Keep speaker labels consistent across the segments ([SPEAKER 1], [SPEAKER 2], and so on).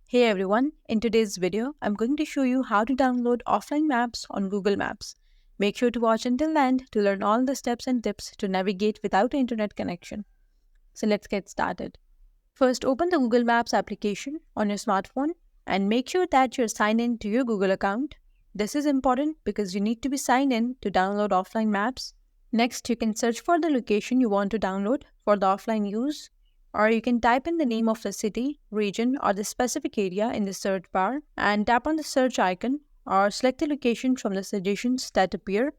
[SPEAKER 1] Hey everyone, in today's video, I'm going to show you how to download offline maps on Google Maps. Make sure to watch until the end to learn all the steps and tips to navigate without internet connection. So let's get started. First, open the Google Maps application on your smartphone and make sure that you're signed in to your Google account. This is important because you need to be signed in to download offline maps. Next, you can search for the location you want to download for the offline use, or you can type in the name of the city, region, or the specific area in the search bar and tap on the search icon or select the location from the suggestions that appear.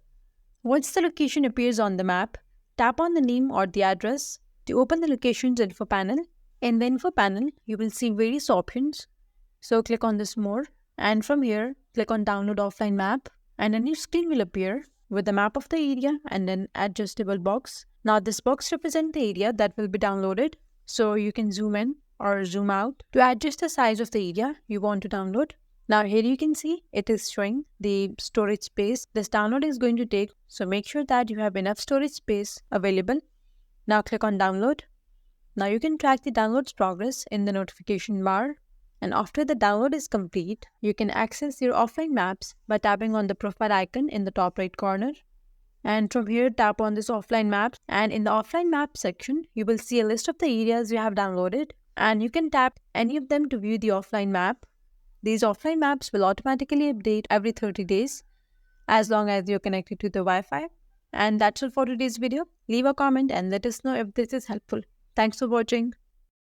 [SPEAKER 1] Once the location appears on the map, tap on the name or the address to open the location's info panel. In the info panel, you will see various options. So click on this more, and from here, click on download offline map, and a new screen will appear with the map of the area and an adjustable box. Now this box represents the area that will be downloaded, so you can zoom in or zoom out to adjust the size of the area you want to download. Now here you can see it is showing the storage space this download is going to take, so make sure that you have enough storage space available. Now click on download. Now you can track the download's progress in the notification bar, and after the download is complete, you can access your offline maps by tapping on the profile icon in the top right corner. And from here, tap on this offline maps, and in the offline map section, you will see a list of the areas you have downloaded, and you can tap any of them to view the offline map. These offline maps will automatically update every 30 days as long as you're connected to the Wi-Fi. And that's all for today's video. Leave a comment and let us know if this is helpful. Thanks for watching.